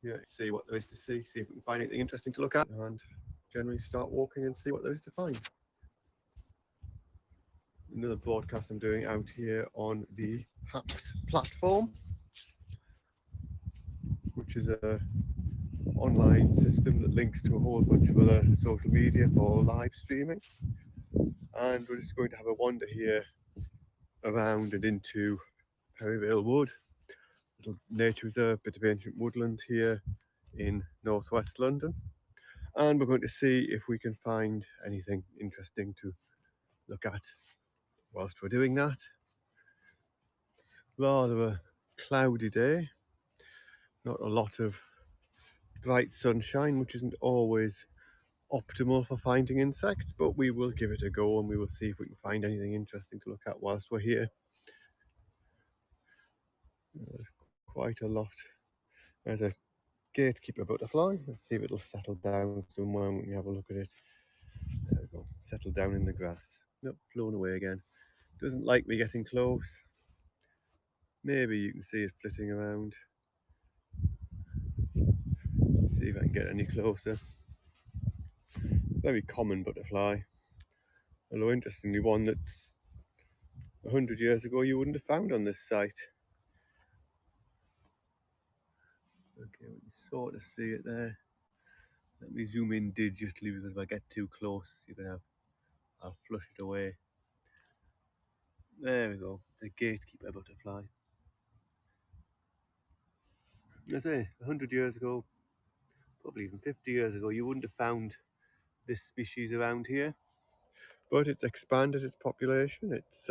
Yeah, see what there is to see if we can find anything interesting to look at, and generally start walking and see what there is to find. Another broadcast I'm doing out here on the HAPS platform, which is a online system that links to a whole bunch of other social media for live streaming. And we're just going to have a wander here around and into Perryvale Wood, little nature reserve, bit of ancient woodland here in northwest London. And we're going to see if we can find anything interesting to look at whilst we're doing that. It's rather a cloudy day, not a lot of bright sunshine, which isn't always optimal for finding insects, but we will give it a go and we will see if we can find anything interesting to look at whilst we're here. There's quite a lot. There's a gatekeeper butterfly. Let's see if it'll settle down somewhere and we can have a look at it. There we go, settle down in the grass. Nope, flown away again. Doesn't like me getting close. Maybe you can see it flitting around. See if I can get any closer. Very common butterfly, although interestingly one that's 100 years ago you wouldn't have found on this site. Okay, we can sort of see it there. Let me zoom in digitally because if I get too close, I'll flush it away. There we go. It's a gatekeeper butterfly. I say, 100 years ago, probably even 50 years ago, you wouldn't have found this species around here. But it's expanded its population. It's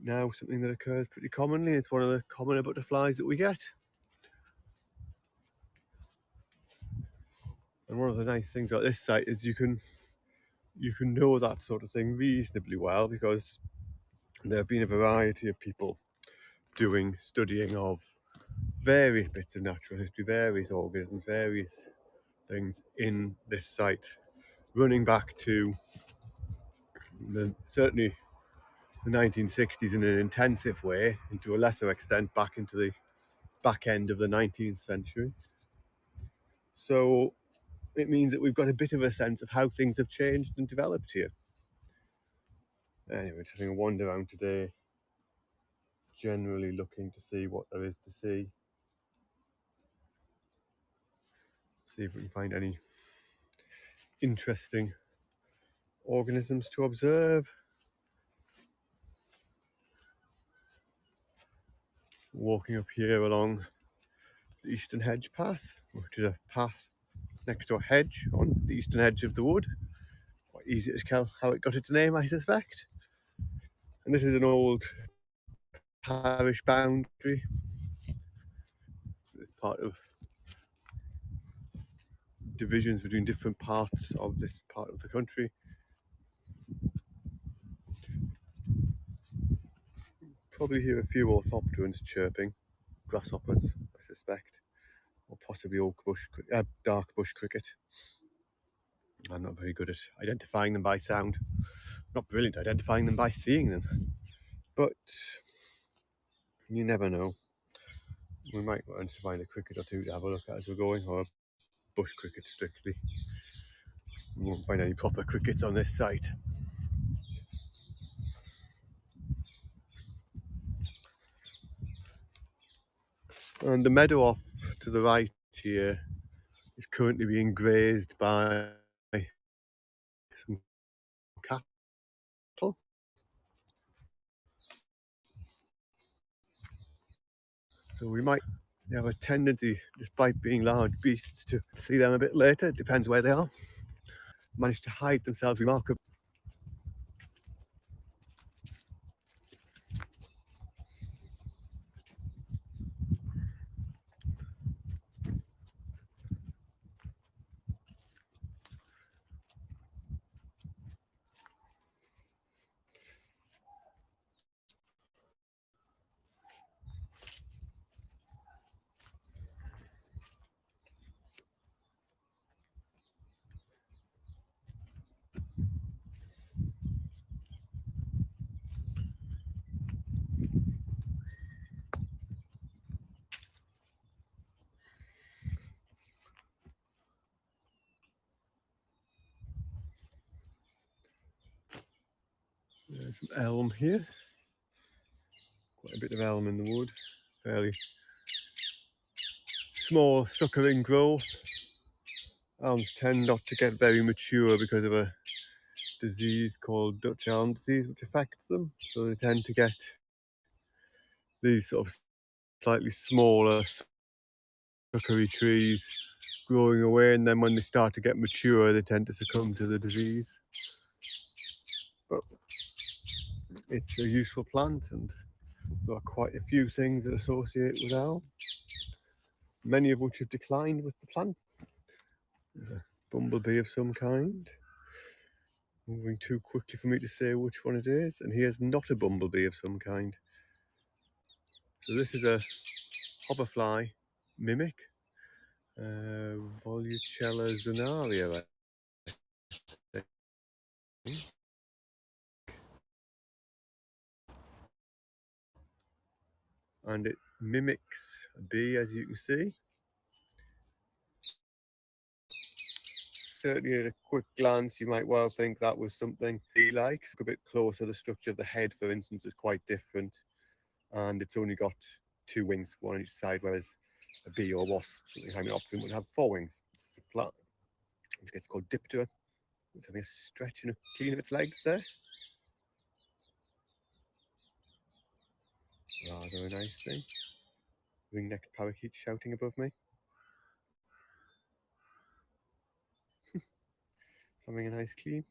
now something that occurs pretty commonly. It's one of the commoner butterflies that we get. And one of the nice things about this site is you can know that sort of thing reasonably well, because there have been a variety of people doing studying of various bits of natural history, various organisms, various things in this site, running back to certainly the 1960s in an intensive way, and to a lesser extent back into the back end of the 19th century. So it means that we've got a bit of a sense of how things have changed and developed here. Anyway, just having a wander around today, generally looking to see what there is to see. See if we can find any interesting organisms to observe. Walking up here along the Eastern Hedge Path, which is a path next to a hedge on the eastern edge of the wood. Quite easy to tell how it got its name, I suspect. And this is an old parish boundary. It's part of divisions between different parts of this part of the country. Probably hear a few orthopterans chirping, grasshoppers, I suspect, or possibly dark bush cricket. I'm not very good at identifying them by sound. Not brilliant at identifying them by seeing them, but you never know. We might want to find a cricket or two to have a look at as we're going, or a bush cricket strictly. We won't find any proper crickets on this site. And the meadow off to the right here is currently being grazed by some cattle. So we might have a tendency, despite being large beasts, to see them a bit later. It depends where they are. Managed to hide themselves remarkably. There's some elm here. Quite a bit of elm in the wood. Fairly small suckering growth. Elms tend not to get very mature because of a disease called Dutch elm disease, which affects them. So they tend to get these sort of slightly smaller suckery trees growing away, and then when they start to get mature, they tend to succumb to the disease. But it's a useful plant, and there are quite a few things that associate with elm, many of which have declined with the plant. There's a bumblebee of some kind, moving too quickly for me to say which one it is, and here's not a bumblebee of some kind. So this is a hoverfly mimic, Volucella zonaria, I think. And it mimics a bee, as you can see. Certainly at a quick glance you might well think that was something bee likes. Look a bit closer, the structure of the head, for instance, is quite different, and it's only got 2 wings, one on each side, whereas a bee or wasp, something Hymenopteron, would have 4 wings. It's a flat, it's called Diptera. It's having a stretch and a clean of its legs there. Rather a nice thing. Ring-necked parakeet shouting above me. Having a nice clean.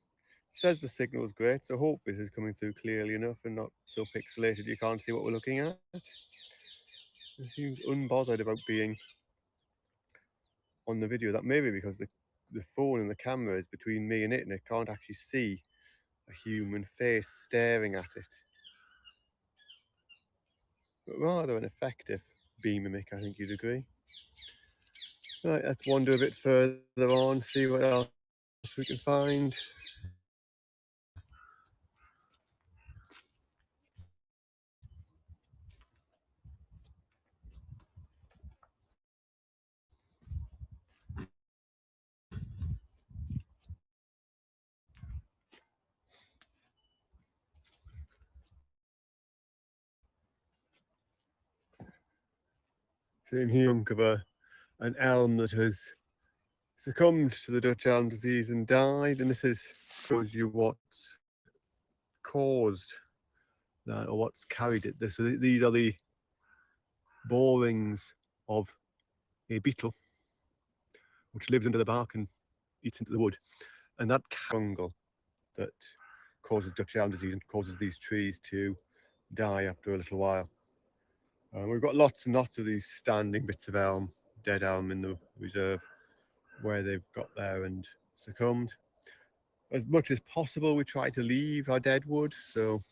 Says the signal is great, so hope this is coming through clearly enough and not so pixelated you can't see what we're looking at. It seems unbothered about being on the video. That may be because the phone and the camera is between me and it can't actually see a human face staring at it. But rather an effective bee mimic, I think you'd agree. Right, let's wander a bit further on, see what else we can find. Same here, of an elm that has succumbed to the Dutch elm disease and died, and this shows you what's caused that or what's carried it. So these are the borings of a beetle which lives under the bark and eats into the wood, and that fungal that causes Dutch elm disease and causes these trees to die after a little while. We've got lots and lots of these standing bits of elm, dead elm in the reserve where they've got there and succumbed. As much as possible we try to leave our dead wood, so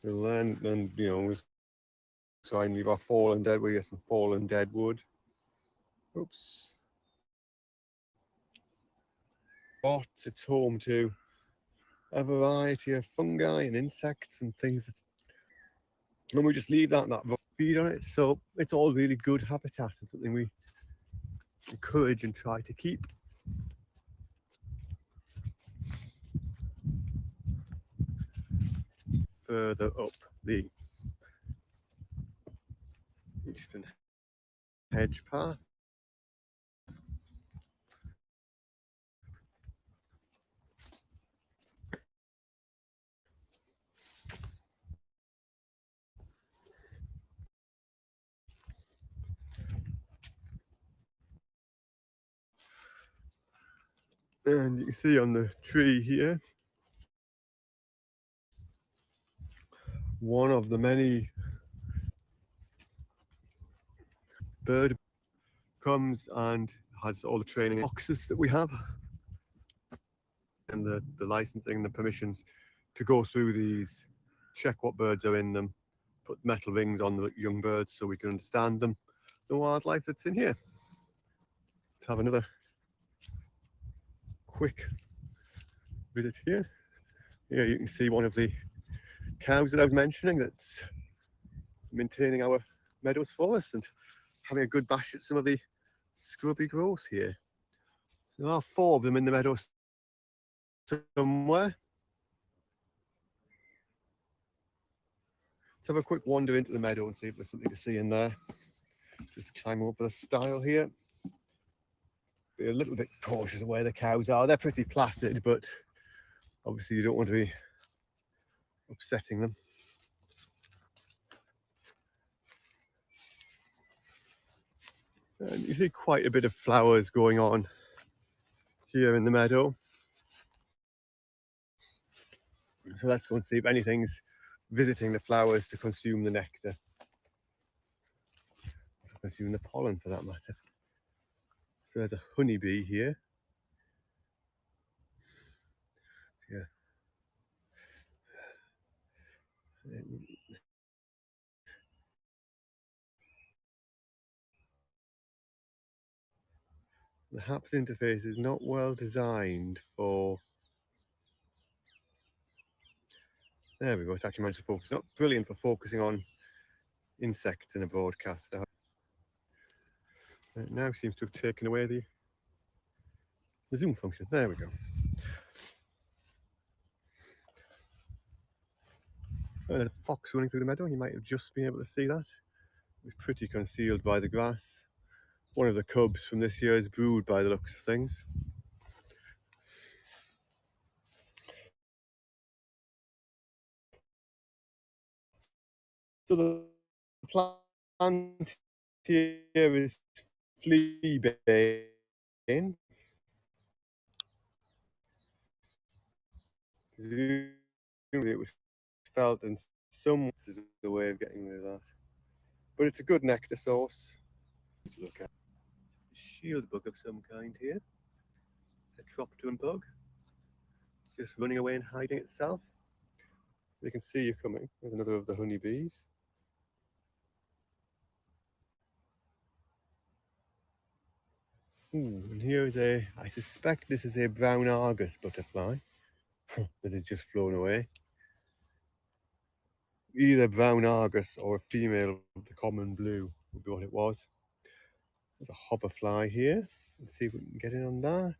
then you know, we try and leave our fallen dead. We get some fallen dead wood. Oops. But it's home to a variety of fungi and insects and things and we just leave that feed on it. So it's all really good habitat and something we encourage and try to keep. Further up the eastern hedge path. And you can see on the tree here, one of the many bird comes and has all the training boxes that we have and the licensing, the permissions to go through these, check what birds are in them, put metal rings on the young birds so we can understand them, the wildlife that's in here. Let's have another quick visit here. Here you can see one of the cows that I was mentioning that's maintaining our meadows for us, and having a good bash at some of the scrubby growth here. So there are 4 of them in the meadow somewhere. Let's have a quick wander into the meadow and see if there's something to see in there. Just climb over the stile here. Be a little bit cautious of where the cows are. They're pretty placid, but obviously you don't want to be upsetting them. And you see quite a bit of flowers going on here in the meadow. So let's go and see if anything's visiting the flowers to consume the nectar. Consume the pollen for that matter. So there's a honeybee here. Yeah. The HAPS interface is not well designed for... There we go, it's actually managed to focus. Not brilliant for focusing on insects in a broadcast. It now seems to have taken away the zoom function. There we go. And a fox running through the meadow. You might have just been able to see that. It was pretty concealed by the grass. One of the cubs from this year's brood by the looks of things. So the plant here is fleabane. Presumably it was felt in some is a way of getting rid of that. But it's a good nectar source to look at. Shield bug of some kind here. A Tropton bug. Just running away and hiding itself. They can see you coming. There's another of the honeybees. Ooh, and here is I suspect this is a brown Argus butterfly that has just flown away. Either brown Argus or a female of the common blue would be what it was. There's a hoverfly here. Let's see if we can get in on that.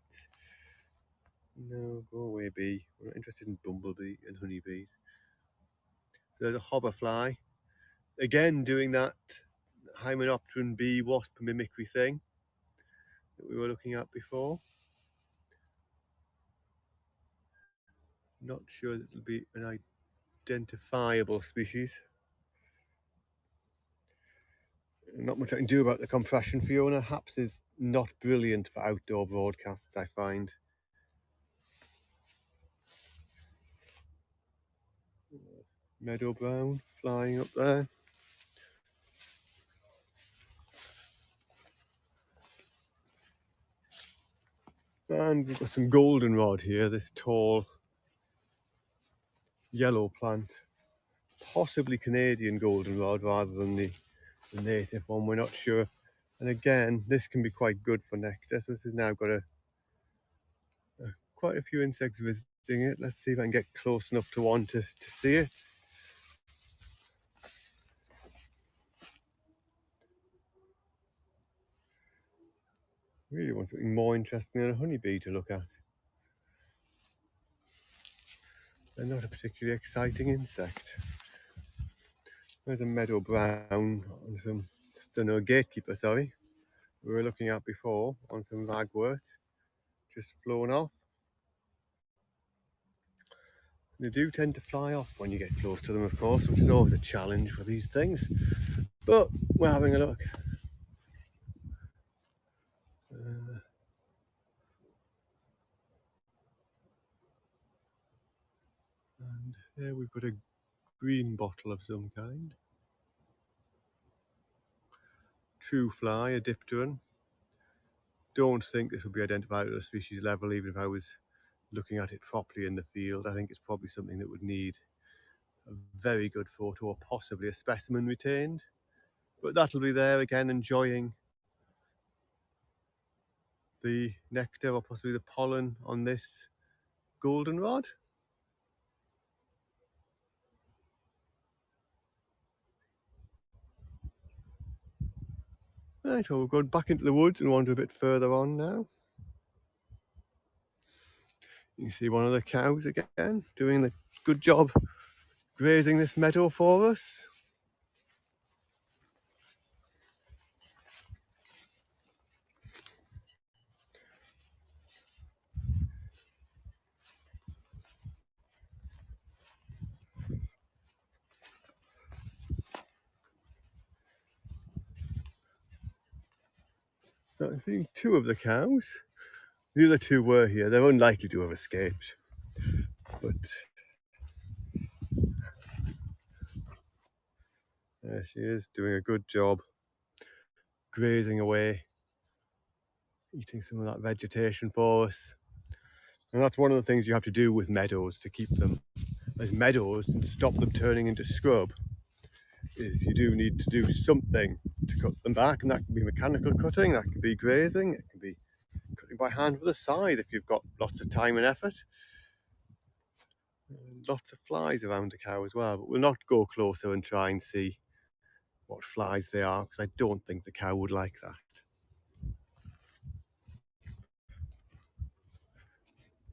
No, go away, bee. We're not interested in bumblebee and honeybees. So there's a hoverfly. Again, doing that Hymenopteron bee wasp mimicry thing that we were looking at before. Not sure that it'll be an identifiable species. Not much I can do about the compression, Fiona. HAPS is not brilliant for outdoor broadcasts, I find. Meadow brown flying up there. And we've got some goldenrod here, this tall yellow plant. Possibly Canadian goldenrod rather than the native one, we're not sure. And again, this can be quite good for nectar. So this has now got quite a few insects visiting it. Let's see if I can get close enough to one to see it. Really want something more interesting than a honeybee to look at. They're not a particularly exciting insect. There's a meadow brown on some, no, gatekeeper, sorry, we were looking at before on some ragwort, just flown off. They do tend to fly off when you get close to them, of course, which is always a challenge for these things. But we're having a look. And here we've got a green bottle of some kind. True fly, a dipteran. Don't think this would be identified at a species level, even if I was looking at it properly in the field. I think it's probably something that would need a very good photo or possibly a specimen retained. But that'll be there again, enjoying the nectar or possibly the pollen on this goldenrod. Right, well, we're going back into the woods and wander a bit further on now. You can see one of the cows again doing the good job grazing this meadow for us. So I'm seeing two of the cows. The other two were here. They're unlikely to have escaped. But there she is, doing a good job grazing away, eating some of that vegetation for us. And that's one of the things you have to do with meadows to keep them as meadows and stop them turning into scrub, is you do need to do something to cut them back, and that can be mechanical cutting, that can be grazing, it can be cutting by hand with a scythe if you've got lots of time and effort. And lots of flies around the cow as well, but we'll not go closer and try and see what flies they are, because I don't think the cow would like that.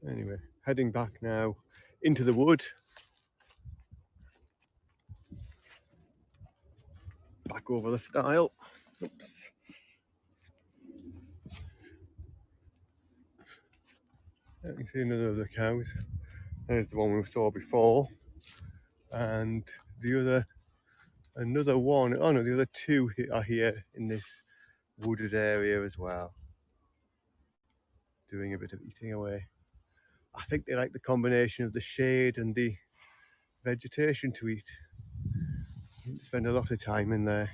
Anyway, heading back now into the wood. Back over the stile. Oops. You can see another of the cows. There's the one we saw before. And another one, oh no, the other two are here in this wooded area as well. Doing a bit of eating away. I think they like the combination of the shade and the vegetation to eat. They spend a lot of time in there.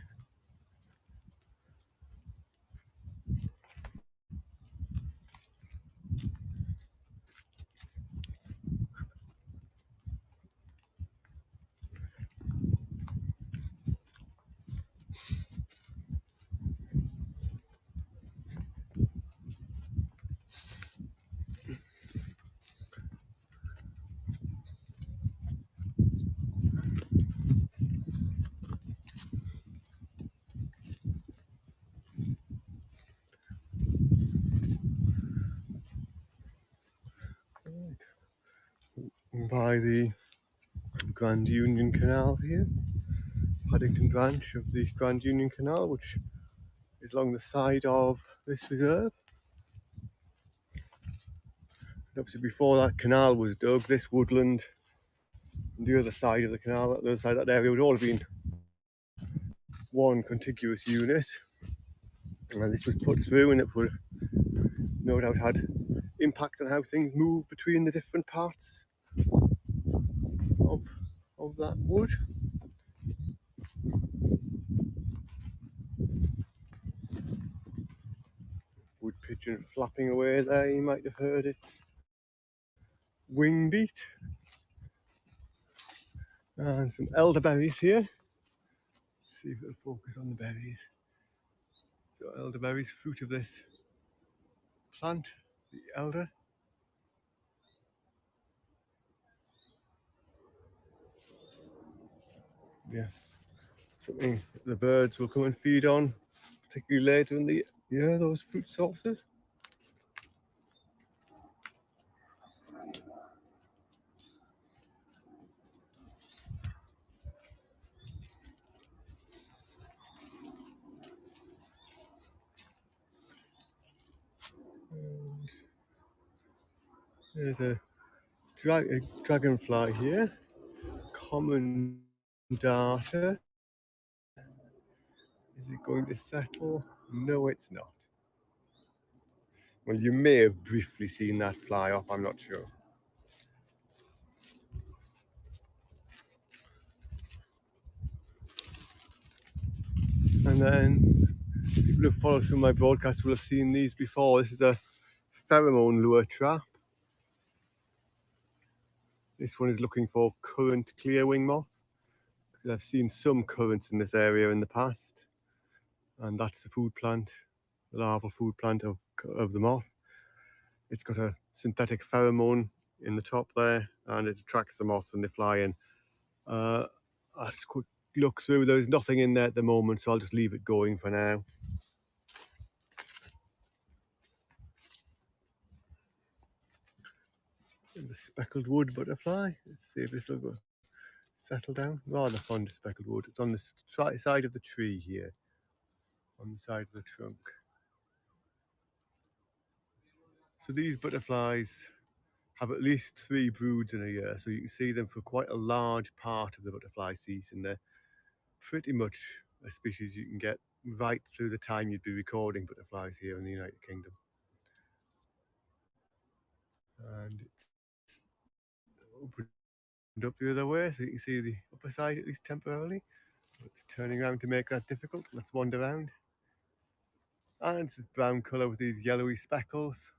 By the Grand Union Canal here, Paddington branch of the Grand Union Canal, which is along the side of this reserve. And obviously before that canal was dug, this woodland and the other side of the canal, the other side of that area would all have been one contiguous unit. And this was put through, and it would no doubt had impact on how things move between the different parts of that wood. Wood pigeon flapping away there, you might have heard its wing beat. And some elderberries here. Let's see if it'll focus on the berries. So elderberries, fruit of this plant, the elder. Yeah, something the birds will come and feed on, particularly later in the year, those fruit sources. And there's a dragonfly here, common darter. Is it going to settle? No, it's not. Well, you may have briefly seen that fly off, I'm not sure. And then people who follow some of my broadcasts will have seen these before. This is a pheromone lure trap. This one is looking for currant clearwing moth. I've seen some currants in this area in the past, and that's the food plant, the larval food plant of the moth. It's got a synthetic pheromone in the top there, and it attracts the moths and they fly in. I'll just quick look through. There's nothing in there at the moment, so I'll just leave it going for now. There's a speckled wood butterfly. Let's see if this will go settle down. Rather fond of speckled wood. It's on the side of the tree here, on the side of the trunk. So these butterflies have at least 3 broods in a year, so you can see them for quite a large part of the butterfly season. They're pretty much a species you can get right through the time you'd be recording butterflies here in the United Kingdom. And it's opened up the other way, so you can see the upper side at least temporarily. It's turning around to make that difficult. Let's wander around. And it's this brown colour with these yellowy speckles.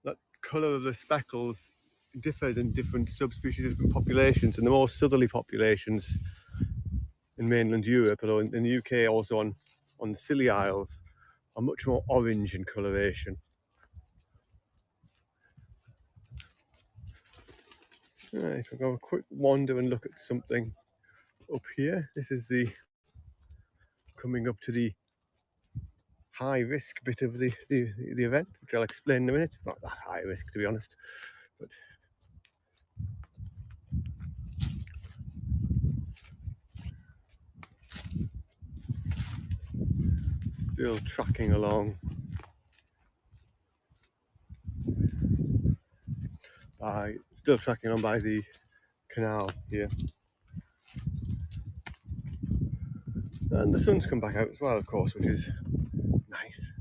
That colour of the speckles differs in different subspecies, different populations, and the more southerly populations in mainland Europe, although in the UK also on Scilly Isles, are much more orange in coloration. Right, we'll go a quick wander and look at something up here. This is coming up to the high risk bit of the event, which I'll explain in a minute. Not that high risk, to be honest, but still tracking along by the canal here. And the sun's come back out as well, of course, which is nice.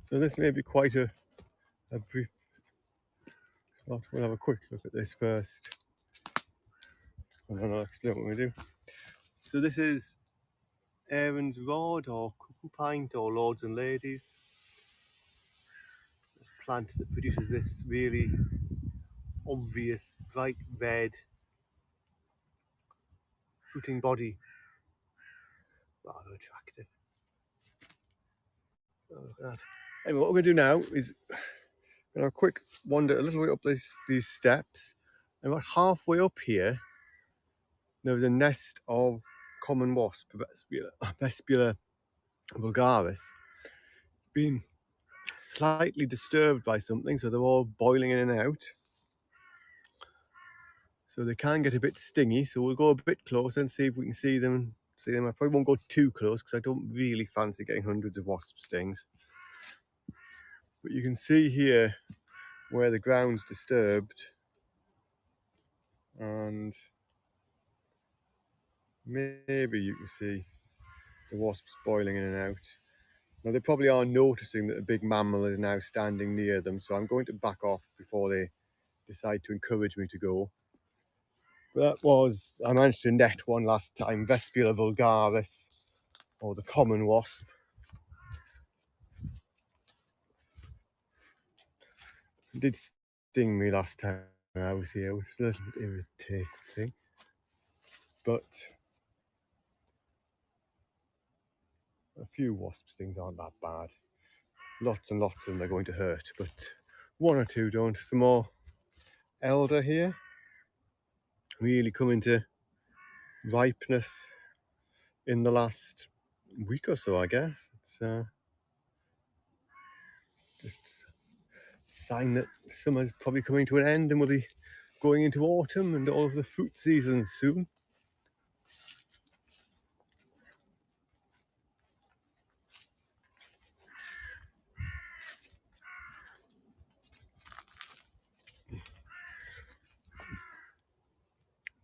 So this may be quite a brief. Well, we'll have a quick look at this first, and then I'll explain what we do. So this is Aaron's Rod, or Cuckoo Pint, or Lords and Ladies. A plant that produces this really obvious bright red fruiting body. Rather attractive. Oh, look at that. Anyway, what we're going to do now is a quick wander a little way up these steps, and about halfway up here there's a nest of common wasp, Vespula vulgaris. It's been slightly disturbed by something, so they're all boiling in and out, so they can get a bit stingy. So we'll go a bit closer and see if we can see them. I probably won't go too close because I don't really fancy getting hundreds of wasp stings, but you can see here where the ground's disturbed, and maybe you can see the wasps boiling in and out. Now they probably are noticing that a big mammal is now standing near them, so I'm going to back off before they decide to encourage me to go. But I managed to net one last time, Vespula vulgaris, or the common wasp. It did sting me last time I was here, which was a little bit irritating. But a few wasp stings aren't that bad. Lots and lots of them are going to hurt, but one or two don't. Some more elder here, really coming to ripeness in the last week or so, I guess. It's just a sign that summer's probably coming to an end and we'll be going into autumn and all of the fruit seasons soon.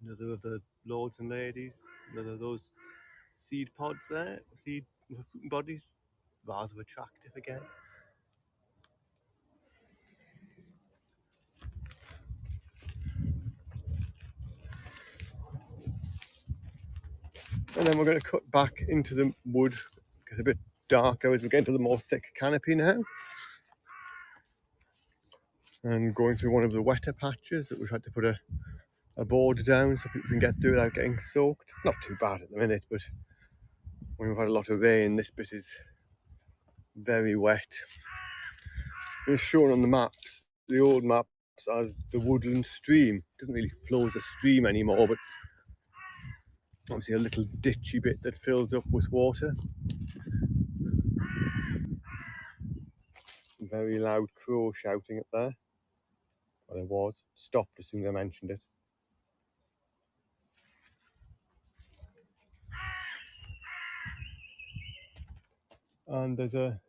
Another of the Lords and Ladies, another of those seed pods there, seed fruit bodies, rather attractive again. And then we're going to cut back into the wood, get a bit darker as we get into the more thick canopy now. And going through one of the wetter patches that we've had to put a a board down so people can get through without getting soaked. It's not too bad at the minute, but when we've had a lot of rain, this bit is very wet. It's shown on the maps, the old maps, as the Woodland Stream. It doesn't really flow as a stream anymore, but obviously a little ditchy bit that fills up with water. Very loud crow shouting up there. Well, there was. Stopped as soon as I mentioned it. And there's a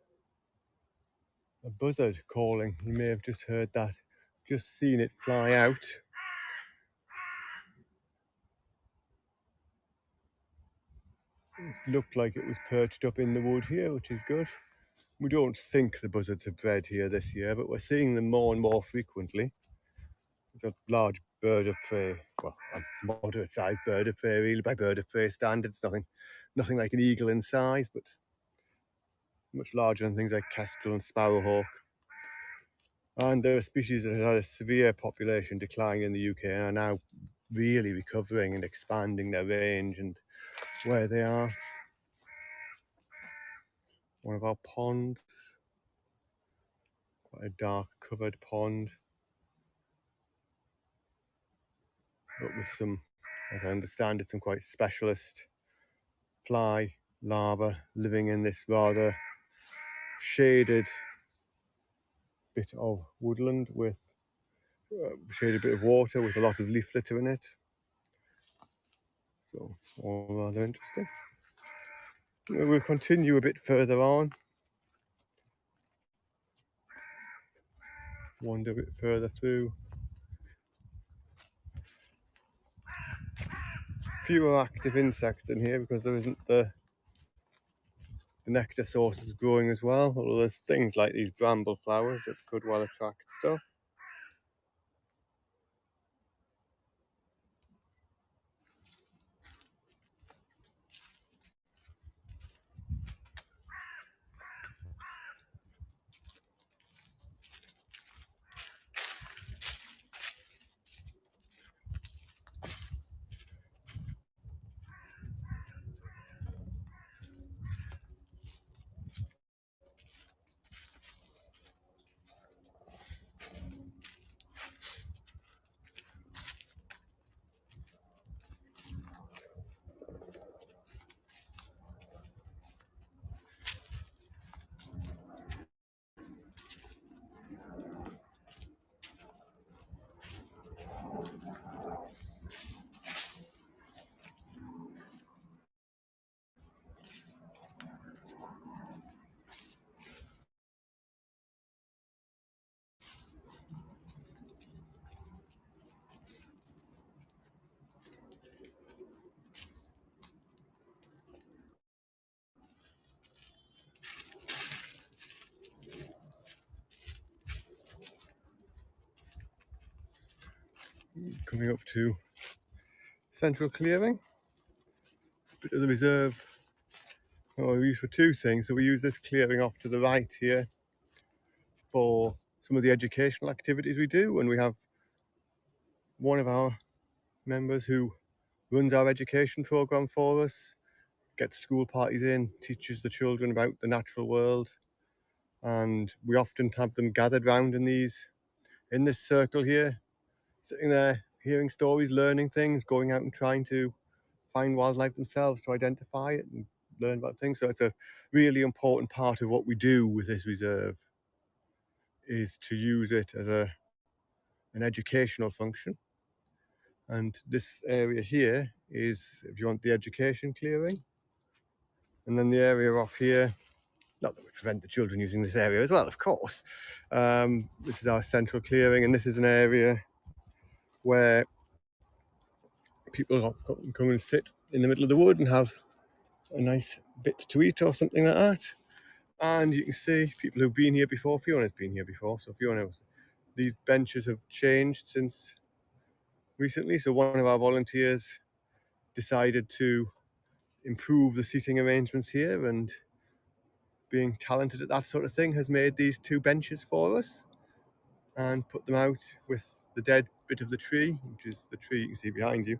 buzzard calling. You may have just heard that. Just seen it fly out. It looked like it was perched up in the wood here, which is good. We don't think the buzzards are bred here this year, but we're seeing them more and more frequently. It's a large bird of prey, well, a moderate sized bird of prey, really, by bird of prey standards. Nothing like an eagle in size, but much larger than things like kestrel and sparrowhawk. And there are species that have had a severe population decline in the UK and are now really recovering and expanding their range and where they are. One of our ponds, quite a dark covered pond, but with some, as I understand it, some quite specialist fly larvae living in this rather shaded bit of woodland with shaded bit of water with a lot of leaf litter in it. So all rather interesting. We'll continue a bit further on, wander a bit further through. Fewer active insects in here because there isn't the nectar sources growing as well, although there's things like these bramble flowers that could well attract stuff. Coming up to Central Clearing, bit of the reserve. Oh, we use for two things. So we use this clearing off to the right here for some of the educational activities we do, and we have one of our members who runs our education program for us, gets school parties in, teaches the children about the natural world, and we often have them gathered round in this circle here, sitting there hearing stories, learning things, going out and trying to find wildlife themselves, to identify it and learn about things. So it's a really important part of what we do with this reserve, is to use it as an educational function. And this area here is, if you want, the education clearing. And then the area off here, not that we prevent the children using this area as well, of course. This is our central clearing, and this is an area where people come and sit in the middle of the wood and have a nice bit to eat or something like that. And you can see people who've been here before. Fiona's been here before, so Fiona, these benches have changed since recently. So one of our volunteers decided to improve the seating arrangements here, and being talented at that sort of thing, has made these two benches for us. and put them out with the dead bit of the tree, which is the tree you can see behind you,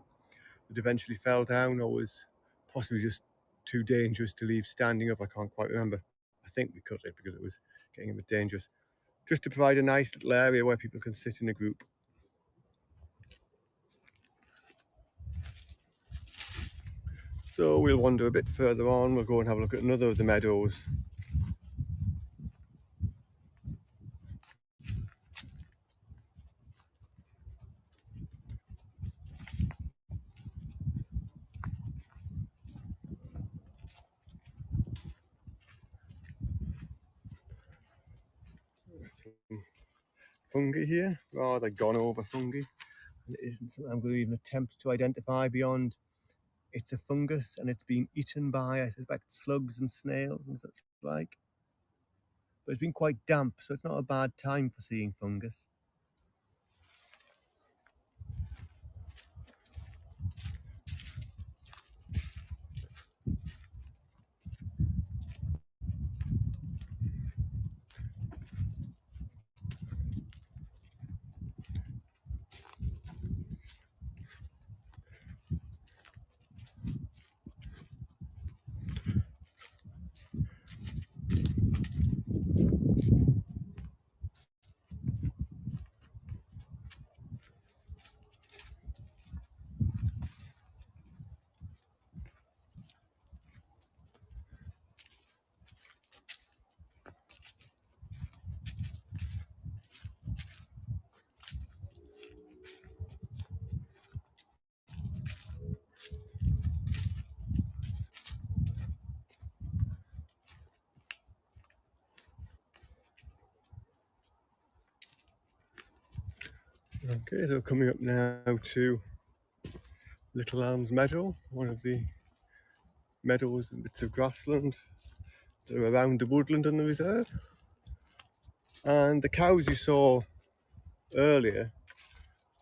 that eventually fell down or was possibly just too dangerous to leave standing up. I can't quite remember. I think we cut it because it was getting a bit dangerous. Just to provide a nice little area where people can sit in a group. So we'll wander a bit further on. We'll go and have a look at another of the meadows. Some fungi here, rather gone over fungi. And it isn't something I'm going to even attempt to identify beyond it's a fungus and it's been eaten by, I suspect, slugs and snails and such like. But it's been quite damp, so it's not a bad time for seeing fungus. Okay, so coming up now to Little Elms Meadow, one of the meadows and bits of grassland that are around the woodland and the reserve. And the cows you saw earlier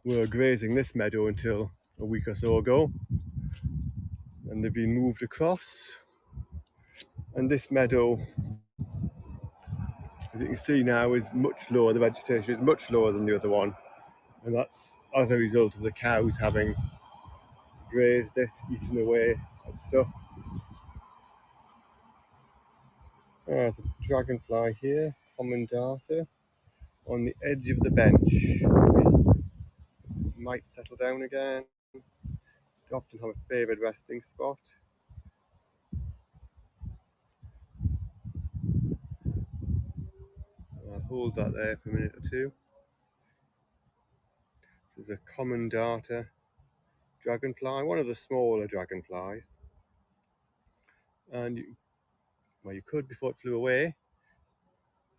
were grazing this meadow until a week or so ago, and they've been moved across. And this meadow, as you can see now, is much lower. The vegetation is much lower than the other one, and that's as a result of the cows having grazed it, eaten away at stuff. There's a dragonfly here, common darter, on the edge of the bench. Might settle down again. They often have a favoured resting spot. So I'll hold that there for a minute or two. This is a common darter dragonfly, one of the smaller dragonflies. And you could, before it flew away,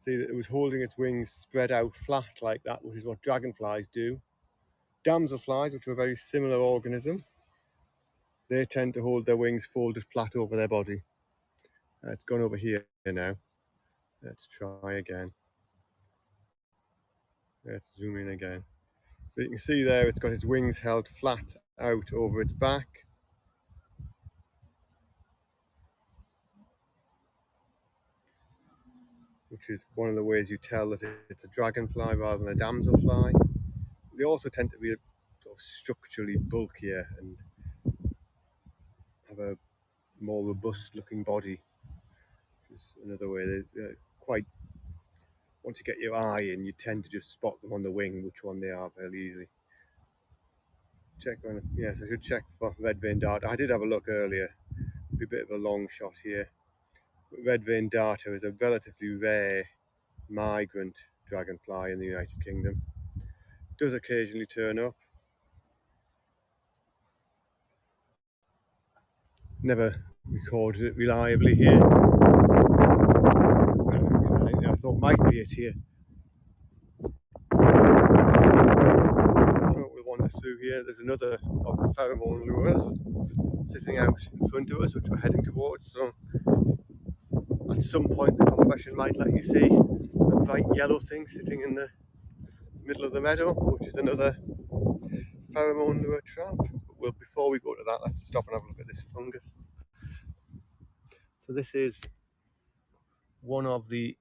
see that it was holding its wings spread out flat like that, which is what dragonflies do. Damselflies, which are a very similar organism, they tend to hold their wings folded flat over their body. It's gone over here now. Let's try again. Let's zoom in again. So you can see there it's got its wings held flat out over its back. Which is one of the ways you tell that it's a dragonfly rather than a damselfly. They also tend to be sort of structurally bulkier and have a more robust looking body. Which is another way. There's quite, once you get your eye in, you tend to just spot them on the wing which one they are fairly easily. Yes, I should check for red veined darter. I did have a look earlier. It'd be a bit of a long shot here. But red veined darter is a relatively rare migrant dragonfly in the United Kingdom. It does occasionally turn up. Never recorded it reliably here. I thought might be it here. So we'll wander through here. There's another of the pheromone lures sitting out in front of us, which we're heading towards. So at some point the compression might let you see a bright yellow thing sitting in the middle of the meadow, which is another pheromone lure trap. But before we go to that, let's stop and have a look at this fungus. So this is one of the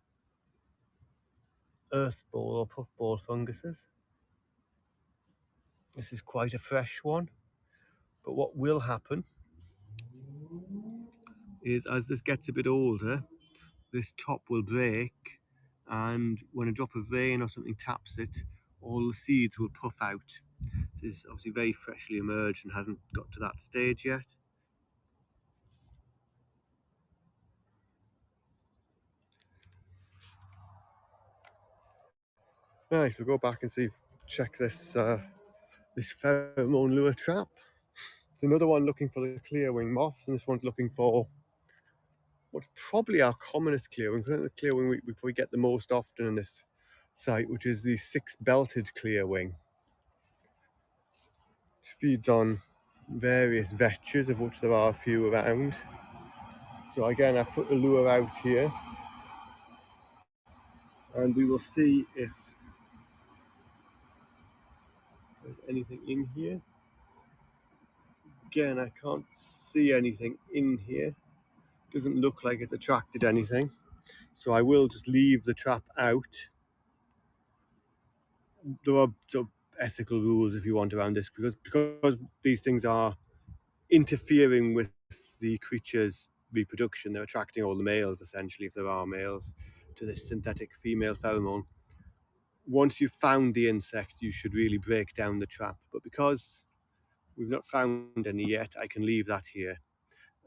earth bowl or puffball funguses. This is quite a fresh one, but what will happen is as this gets a bit older, this top will break, and when a drop of rain or something taps it, all the seeds will puff out. This is obviously very freshly emerged and hasn't got to that stage yet. Right, we'll go back and check this this pheromone lure trap. It's another one looking for the clearwing moths, and this one's looking for what's probably our commonest clearwing. The clearwing we probably get the most often in this site, which is the six-belted clearwing. It feeds on various vetches, of which there are a few around. So again, I put the lure out here, and we will see if there's anything in here. Again, I can't see anything in here. Doesn't look like it's attracted anything. So I will just leave the trap out. There are sort of ethical rules if you want around this, because these things are interfering with the creature's reproduction. They're attracting all the males, essentially, if there are males, to this synthetic female pheromone. Once you've found the insect, you should really break down the trap. But because we've not found any yet, I can leave that here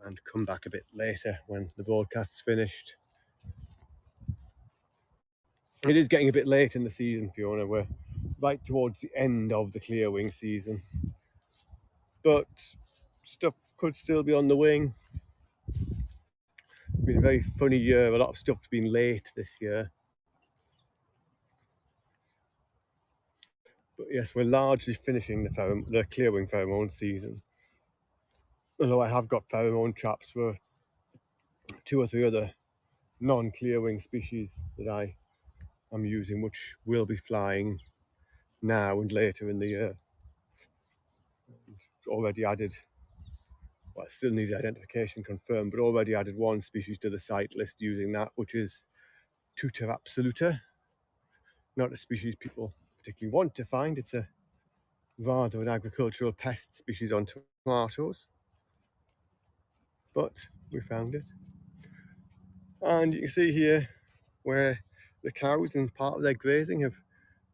and come back a bit later when the broadcast's finished. It is getting a bit late in the season, Fiona. We're right towards the end of the clearwing season, but stuff could still be on the wing. It's been a very funny year. A lot of stuff's been late this year. But yes, we're largely finishing the clearwing pheromone season. Although I have got pheromone traps for 2 or 3 other non-clearwing species that I am using, which will be flying now and later in the year. Already added, well, it still needs identification confirmed, but already added one species to the site list using that, which is Tutor absoluta. Not a species people particularly want to find. It's a rather an agricultural pest species on tomatoes, but we found it. And you can see here where the cows in part of their grazing have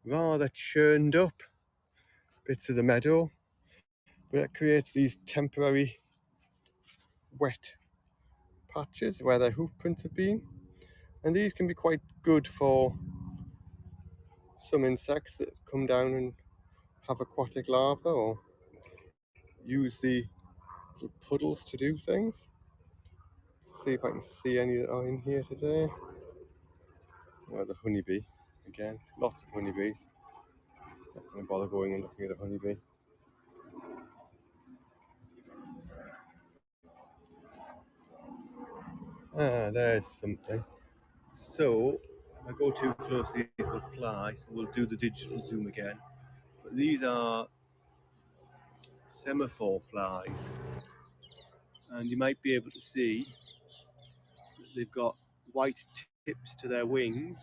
rather churned up bits of the meadow, but it creates these temporary wet patches where their hoof prints have been, and these can be quite good for some insects that come down and have aquatic larvae or use the little puddles to do things. Let's see if I can see any that are in here today. There's a honeybee again, lots of honeybees. Not going to bother going and looking at a honeybee. Ah, there's something. So, if I go too close, these will fly, so we'll do the digital zoom again. But these are semaphore flies, and you might be able to see that they've got white tips to their wings,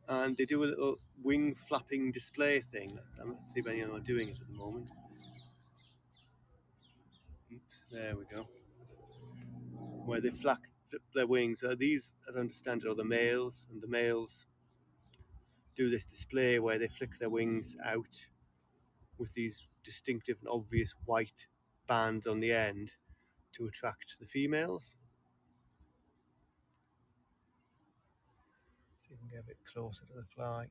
and they do a little wing flapping display thing. Let's see if any of them are doing it at the moment. Oops, there we go. Where they flap their wings. These, as I understand it, are the males, and the males do this display where they flick their wings out with these distinctive and obvious white bands on the end to attract the females. See if we can get a bit closer to the fly.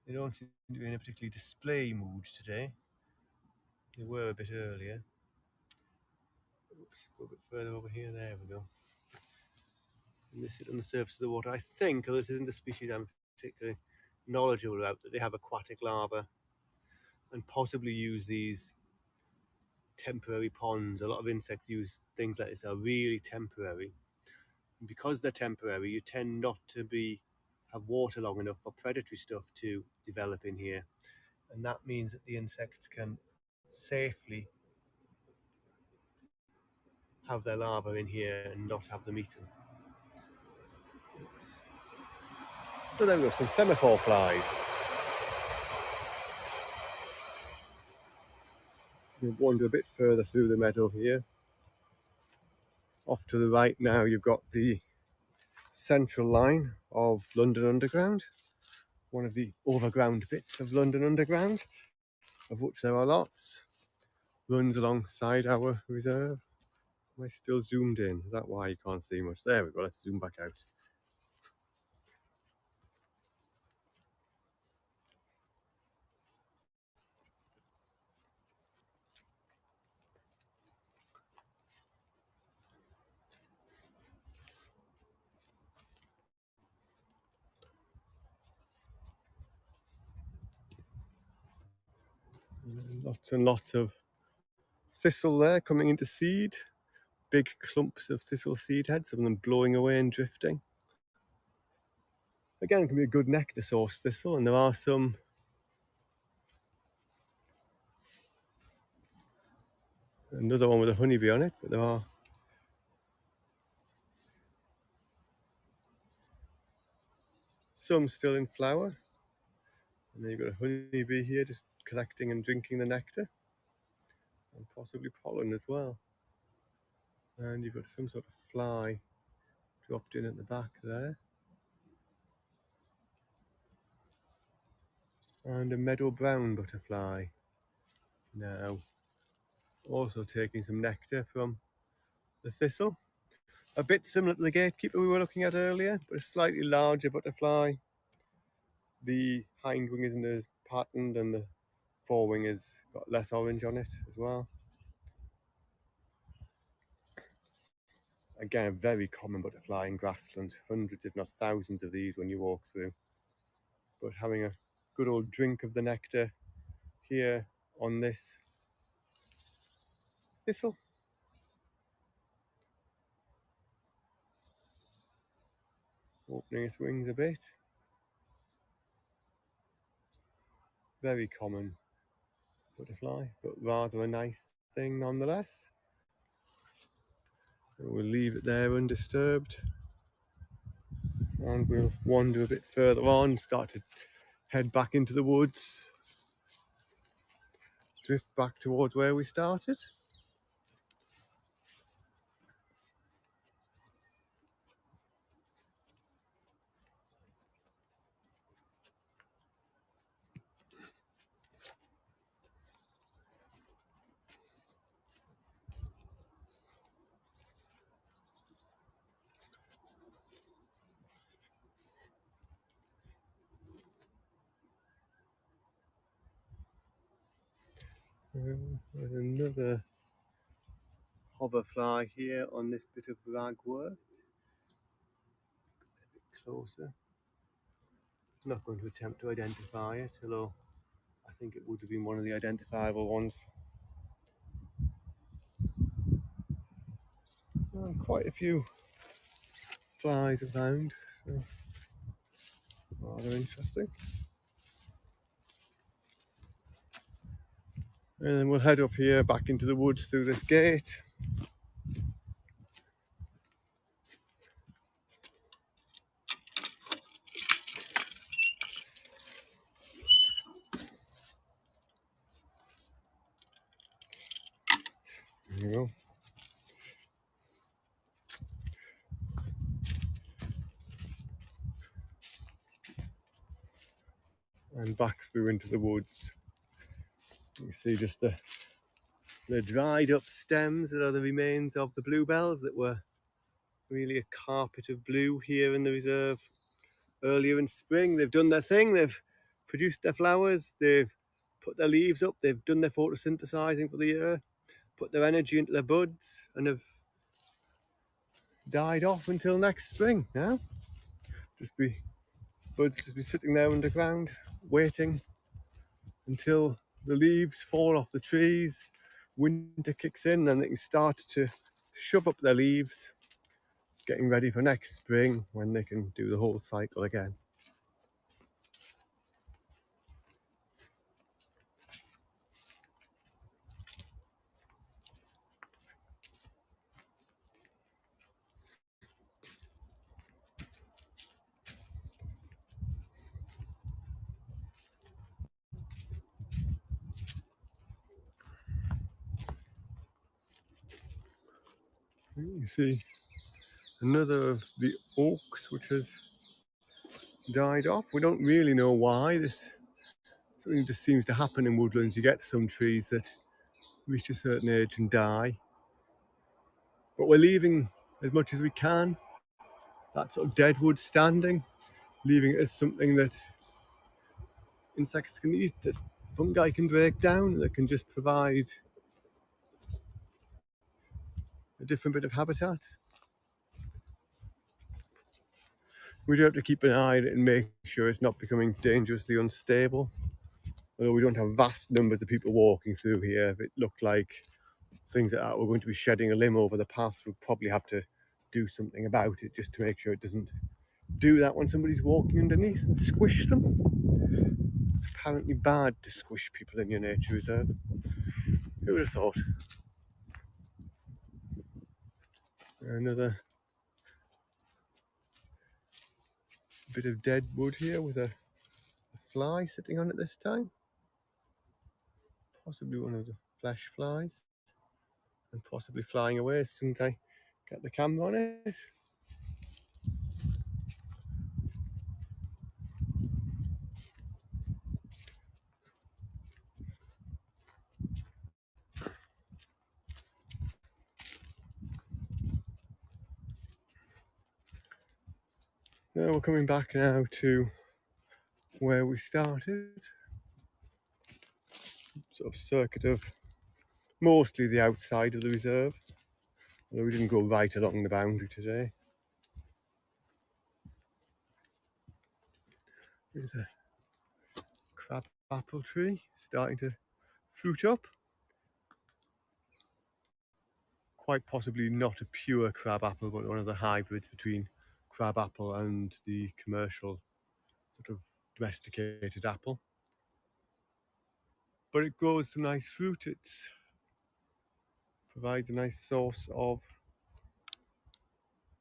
They don't seem to be in a particularly display mood today. They were a bit earlier. Oops, go a bit further over here. There we go. And they sit on the surface of the water. I think, although this isn't a species I'm particularly knowledgeable about, that they have aquatic larvae and possibly use these temporary ponds. A lot of insects use things like this are really temporary. And because they're temporary, you tend not to have water long enough for predatory stuff to develop in here. And that means that the insects can safely have their larvae in here and not have them eaten. Oops. So there we go, some semaphore flies. We'll wander a bit further through the meadow here. Off to the right now you've got the central line of London Underground, one of the overground bits of London Underground, of which there are lots. Runs alongside our reserve. Am I still zoomed in? Is that why you can't see much? There we go, let's zoom back out. Lots and lots of thistle there coming into seed. Big clumps of thistle seed heads, some of them blowing away and drifting. Again, it can be a good nectar source, thistle, and there are some another one with a honeybee on it, but there are some still in flower. And then you've got a honeybee here just collecting and drinking the nectar, and possibly pollen as well. And you've got some sort of fly dropped in at the back there. And a meadow brown butterfly now also taking some nectar from the thistle. A bit similar to the gatekeeper we were looking at earlier, but a slightly larger butterfly. The hind wing isn't as patterned and the forewing has got less orange on it as well. Again, a very common butterfly in grassland. Hundreds if not thousands of these when you walk through. But having a good old drink of the nectar here on this thistle. Opening its wings a bit. Very common butterfly, but rather a nice thing nonetheless. And we'll leave it there undisturbed. And we'll wander a bit further on, start to head back into the woods. Drift back towards where we started. There's another hoverfly here on this bit of ragwort. A bit closer. I'm not going to attempt to identify it, although I think it would have been one of the identifiable ones. Quite a few flies are found, so rather interesting. And then we'll head up here back into the woods through this gate. There you go. And back through into the woods. You see just the dried up stems that are the remains of the bluebells that were really a carpet of blue here in the reserve earlier in spring. They've done their thing, they've produced their flowers, they've put their leaves up, they've done their photosynthesizing for the year, put their energy into their buds, and have died off until next spring now. Buds just be sitting there underground, waiting until the leaves fall off the trees, winter kicks in, and they can start to shove up their leaves, getting ready for next spring when they can do the whole cycle again. You see another of the oaks which has died off. We don't really know why. This something just seems to happen in woodlands. You get some trees that reach a certain age and die. But we're leaving as much as we can that sort of dead wood standing, leaving it as something that insects can eat, that fungi can break down, that can just provide a different bit of habitat. We do have to keep an eye on it and make sure it's not becoming dangerously unstable. Although we don't have vast numbers of people walking through here, if it looked like things like that were going to be shedding a limb over the path, we'd probably have to do something about it just to make sure it doesn't do that when somebody's walking underneath and squish them. It's apparently bad to squish people in your nature reserve. Who would have thought? Another bit of dead wood here with a fly sitting on it this time. Possibly one of the flesh flies. And possibly flying away as soon as I get the camera on it. Now we're coming back now to where we started. Sort of circuit of mostly the outside of the reserve. Although we didn't go right along the boundary today. There's a crab apple tree starting to fruit up. Quite possibly not a pure crab apple, but one of the hybrids between crab apple and the commercial sort of domesticated apple. But it grows some nice fruit. It provides a nice source of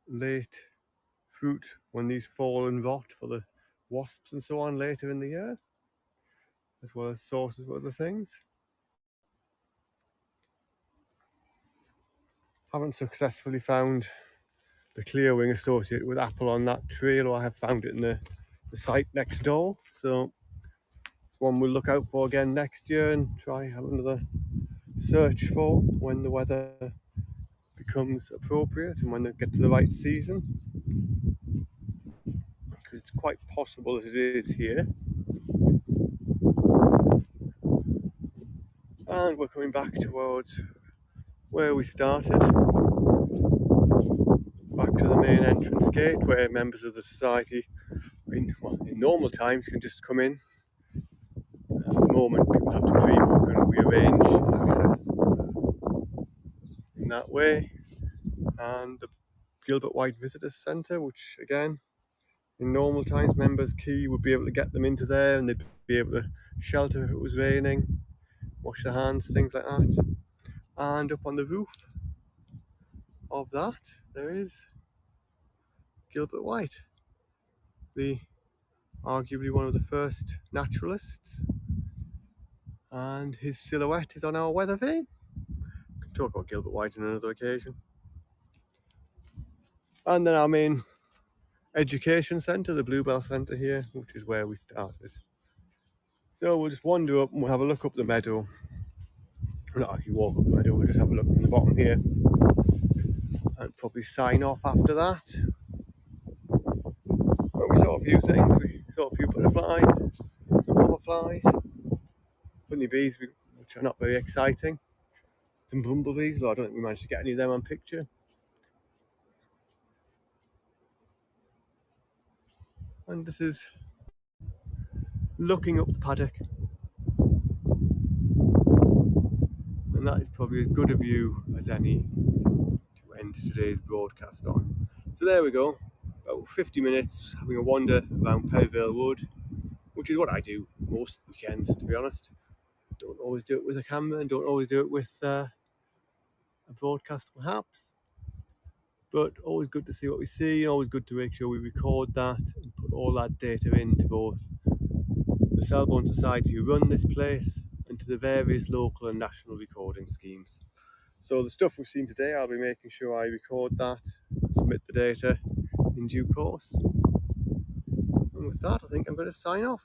late fruit when these fall and rot for the wasps and so on later in the year, as well as sources of other things. Haven't successfully found the clearwing associated with apple on that trail, or I have found it in the site next door. So it's one we'll look out for again next year and try have another search for when the weather becomes appropriate and when they get to the right season. Because it's quite possible that it is here. And we're coming back towards where we started. Back to the main entrance gate where members of the society in normal times can just come in. At the moment people have to pre-book and we arrange access in that way. And the Gilbert White Visitors Centre, which again in normal times members key would be able to get them into there and they'd be able to shelter if it was raining, wash their hands, things like that. And up on the roof of that there is Gilbert White, the arguably one of the first naturalists, and his silhouette is on our weather vane. We can talk about Gilbert White on another occasion. And then our main education centre, the Bluebell Centre here, which is where we started. So we'll just wander up and we'll have a look up the meadow. We'll not actually walk up the meadow, we'll just have a look from the bottom here and probably sign off after that. But we saw a few things. We saw a few butterflies, some hoverflies, honeybees, which are not very exciting, some bumblebees, though I don't think we managed to get any of them on picture. And this is looking up the paddock, and that is probably as good a view as any to end today's broadcast on. So there we go, about 50 minutes having a wander around Perivale Wood, which is what I do most weekends, to be honest. Don't always do it with a camera and don't always do it with a broadcast perhaps, but always good to see what we see, and always good to make sure we record that and put all that data into both the Selborne Society who run this place and to the various local and national recording schemes. So the stuff we've seen today, I'll be making sure I record that, submit the data in due course. And with that, I think I'm going to sign off.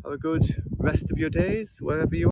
Have a good rest of your days, wherever you are.